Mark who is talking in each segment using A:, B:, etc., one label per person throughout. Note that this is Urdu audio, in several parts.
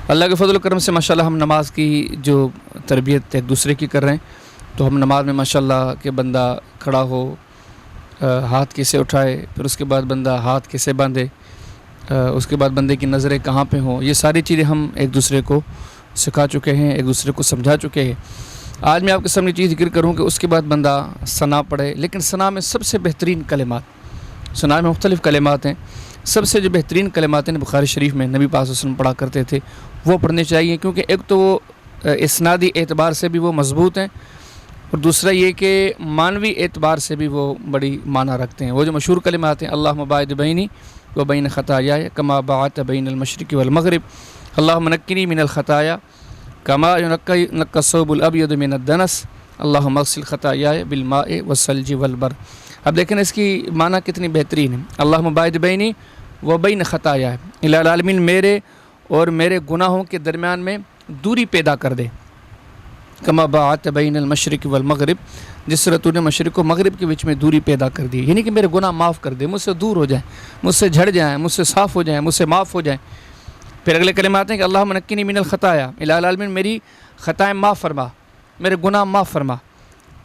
A: اللہ کے فضل و کرم سے ماشاءاللہ ہم نماز کی جو تربیت ایک دوسرے کی کر رہے ہیں، تو ہم نماز میں ماشاءاللہ کہ بندہ کھڑا ہو، ہاتھ کیسے اٹھائے، پھر اس کے بعد بندہ ہاتھ کیسے باندھے، اس کے بعد بندے کی نظریں کہاں پہ ہوں، یہ ساری چیزیں ہم ایک دوسرے کو سکھا چکے ہیں، ایک دوسرے کو سمجھا چکے ہیں۔ آج میں آپ کے سامنے چیز ذکر کروں کہ اس کے بعد بندہ ثنا پڑھے، لیکن ثنا میں سب سے بہترین کلمات، ثنا میں مختلف کلمات ہیں، سب سے جو بہترین کلمات ہیں بخاری شریف میں نبی پاک صلی اللہ علیہ وسلم پڑھا کرتے تھے، وہ پڑھنے چاہیے، کیونکہ ایک تو وہ اسنادی اعتبار سے بھی وہ مضبوط ہیں، اور دوسرا یہ کہ معنوی اعتبار سے بھی وہ بڑی معنی رکھتے ہیں۔ وہ جو مشہور کلمات ہیں، اللہم باعد بینی و بین خطایایا کما باعدت بین المشرق والمغرب، اللہم نقنی من الخطایا کما ینقی الثوب الابیض من الدنس، اللہم اغسل خطایایا بالماء والثلج والبرد۔ اب دیکھیں اس کی معنی کتنی بہترین ہے، اللہم باعد بینی و بین خطایا، الہ العالمین میرے اور میرے گناہوں کے درمیان میں دوری پیدا کر دے، کما باعدت بین المشرق والمغرب، جس طرح تو نے مشرق و مغرب کے بیچ میں دوری پیدا کر دی، یعنی کہ میرے گناہ معاف کر دے، مجھ سے دور ہو جائیں، مجھ سے جھڑ جائیں، مجھ سے صاف ہو جائیں، مجھ سے معاف ہو جائیں۔ پھر اگلے کلمات ہیں کہ اللہم نقنی من الخطایا، الہ العالمین میری خطائیں معاف فرما، میرے گناہ معاف فرما،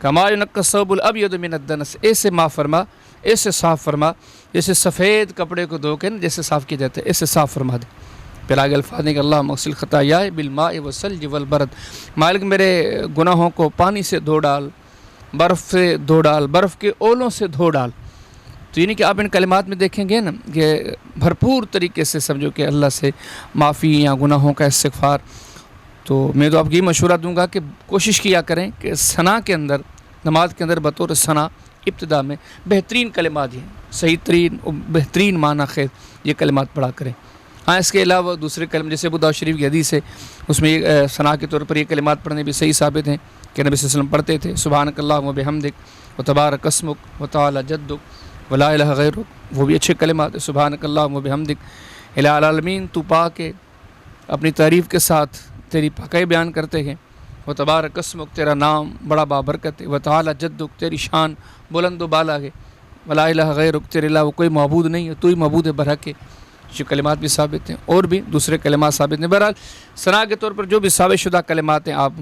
A: کما ینقی الثوب الابیض من الدنس، ایسے معاف فرما، ایسے صاف فرما، جیسے سفید کپڑے کو دھو کے جیسے صاف کیا جاتا ہے، ایسے صاف فرما دے۔ پھر آگے الفاظ ہیں کہ اللہم اغسل خطایایا بالماء والثلج والبرد، مالک میرے گناہوں کو پانی سے دھو ڈال، برف سے دھو ڈال، برف کے اولوں سے دھو ڈال۔ تو یعنی کہ آپ ان کلمات میں دیکھیں گے نا کہ بھرپور طریقے سے سمجھو کہ اللہ سے معافی یا گناہوں کا استغفار۔ تو میں تو آپ کو یہ مشورہ دوں گا کہ کوشش کیا کریں کہ ثنا کے اندر، نماز کے اندر بطور ثنا ابتدا میں بہترین کلمات ہیں، صحیح ترین اور بہترین معنی خیز یہ کلمات پڑھا کریں۔ ہاں اس کے علاوہ دوسرے کلمات جیسے ابو داؤد شریف کی حدیث ہے، اس میں یہ ثنا کے طور پر یہ کلمات پڑھنے بھی صحیح ثابت ہیں کہ نبی صلی اللہ علیہ وسلم پڑھتے تھے، سبحانک اللہم و بحمدک و تبارک اسمک و تعالی جدک ولا الہ غیرک، وہ بھی اچھے کلمات ہیں، سبحانک اللہم و بحمدک، الہ العالمین تو پاک ہے، اپنی تعریف کے ساتھ تیری پاکی بیان کرتے ہیں، و تبارک اسمک تیرا نام بڑا بابرکت ہے، و تعالی جدک تیری شان بلند و بالا ہے، ولا الہ غیرک تیرے علاوہ کوئی معبود نہیں ہے، تو ہی معبود برحق ہے۔ یہ کلمات بھی ثابت ہیں اور بھی دوسرے کلمات ثابت ہیں۔ بہرحال ثنا کے طور پر جو بھی ثابت شدہ کلمات ہیں آپ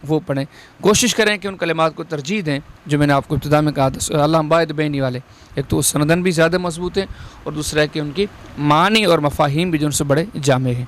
A: وہ پڑھیں، کوشش کریں کہ ان کلمات کو ترجیح دیں جو میں نے آپ کو ابتدا میں کہا تھا، اللہم باعد بینی والے، ایک تو سندن بھی زیادہ مضبوط ہیں اور دوسرا ہے کہ ان کی معنی اور مفاہیم بھی جو ان سے بڑے جامع ہیں۔